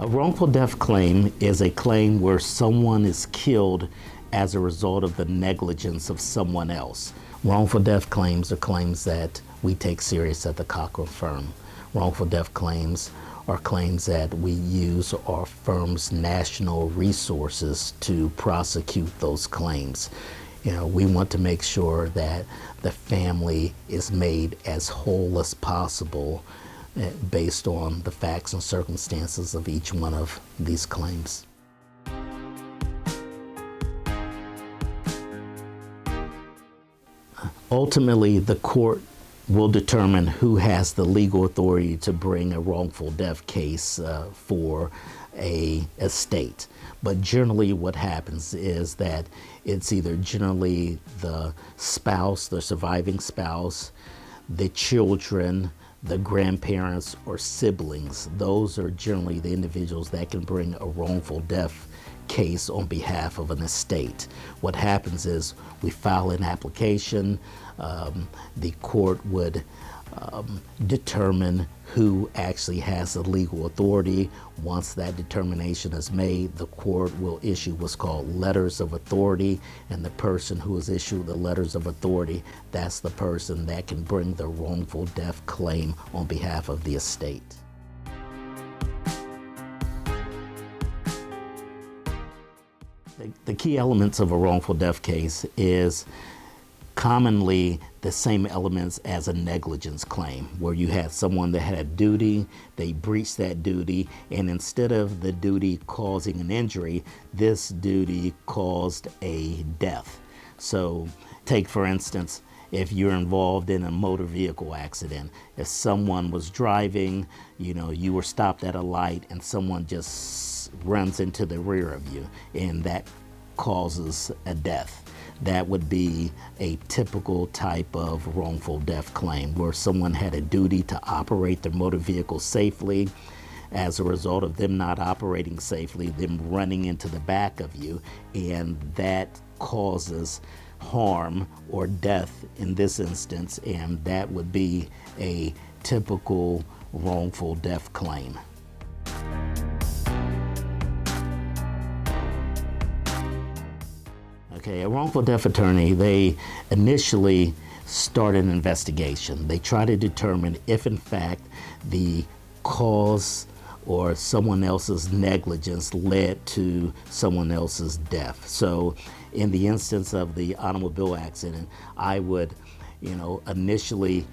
A wrongful death claim is a claim where someone is killed as a result of the negligence of someone else. Wrongful death claims are claims that we take serious at the Cochran Firm. Wrongful death claims are claims that we use our firm's national resources to prosecute those claims. We want to make sure that the family is made as whole as possible based on the facts and circumstances of each one of these claims. Ultimately, the court will determine who has the legal authority to bring a wrongful death case for a estate. But generally what happens is that it's either generally the spouse, the surviving spouse, the children, the grandparents, or siblings. Those are generally the individuals that can bring a wrongful death case on behalf of an estate. What happens is we file an application. The court would determine who actually has the legal authority. Once that determination is made, the court will issue what's called letters of authority, and the person who is issued the letters of authority, that's the person that can bring the wrongful death claim on behalf of the estate. The key elements of a wrongful death case is commonly the same elements as a negligence claim, where you had someone that had a duty, they breached that duty, and instead of the duty causing an injury, this duty caused a death. So take, for instance, if you're involved in a motor vehicle accident, if someone was driving, you were stopped at a light and someone just runs into the rear of you, and that causes a death. That would be a typical type of wrongful death claim, where someone had a duty to operate their motor vehicle safely. As a result of them not operating safely, them running into the back of you, and that causes harm or death in this instance, and that would be a typical wrongful death claim. Okay, a wrongful death attorney, they initially start an investigation. They try to determine if in fact the cause or someone else's negligence led to someone else's death. So in the instance of the automobile accident, I would, initially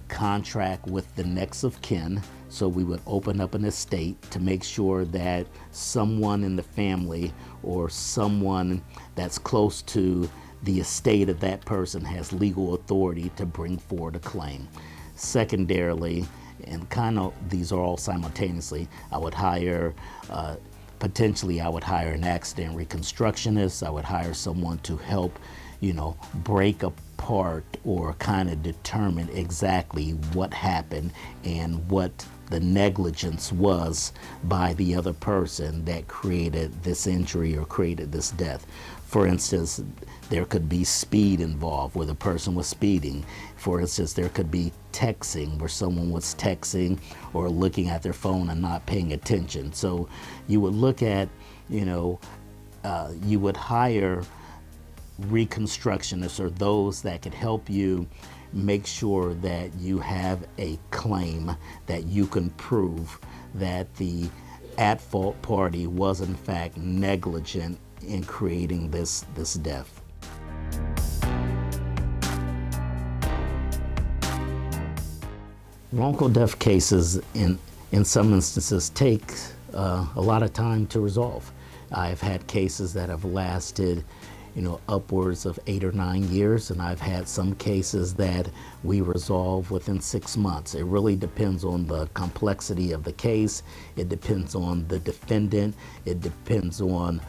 contract with the next of kin. So we would open up an estate to make sure that someone in the family or someone that's close to the estate of that person has legal authority to bring forward a claim. Secondarily, and kind of these are all simultaneously, I would hire potentially I would hire an accident reconstructionist. I would hire someone to help break apart or kind of determine exactly what happened and what the negligence was by the other person that created this injury or created this death. For instance, there could be speed involved where the person was speeding. For instance, there could be texting where someone was texting or looking at their phone and not paying attention. So you would look at, you would hire reconstructionists or those that could help you make sure that you have a claim that you can prove that the at-fault party was in fact negligent in creating this death. Wrongful death cases in some instances take a lot of time to resolve. I've had cases that have lasted upwards of 8 or 9 years, and I've had some cases that we resolve within 6 months. It really depends on the complexity of the case. It depends on the defendant. It depends on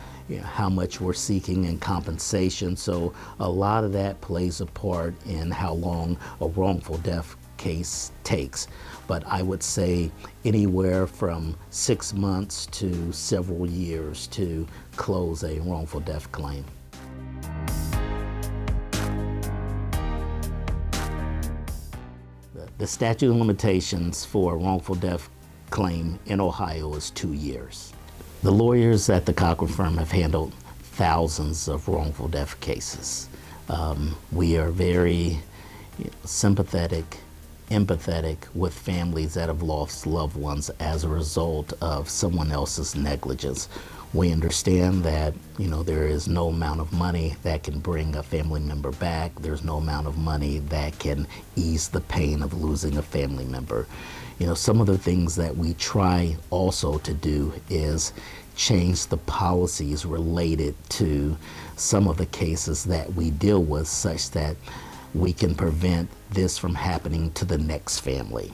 how much we're seeking in compensation. So a lot of that plays a part in how long a wrongful death case takes. But I would say anywhere from 6 months to several years to close a wrongful death claim. The statute of limitations for a wrongful death claim in Ohio is 2 years. The lawyers at the Cochran Firm have handled thousands of wrongful death cases. We are very sympathetic, empathetic with families that have lost loved ones as a result of someone else's negligence. We understand that, there is no amount of money that can bring a family member back. There's no amount of money that can ease the pain of losing a family member. Some of the things that we try also to do is change the policies related to some of the cases that we deal with, such that we can prevent this from happening to the next family.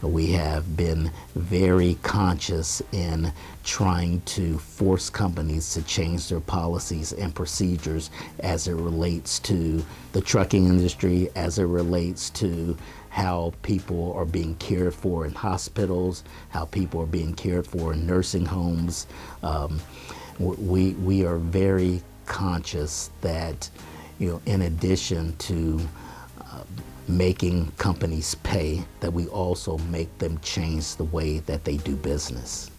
We have been very conscious in trying to force companies to change their policies and procedures as it relates to the trucking industry, as it relates to how people are being cared for in hospitals, how people are being cared for in nursing homes. We are very conscious that, in addition to making companies pay, that we also make them change the way that they do business.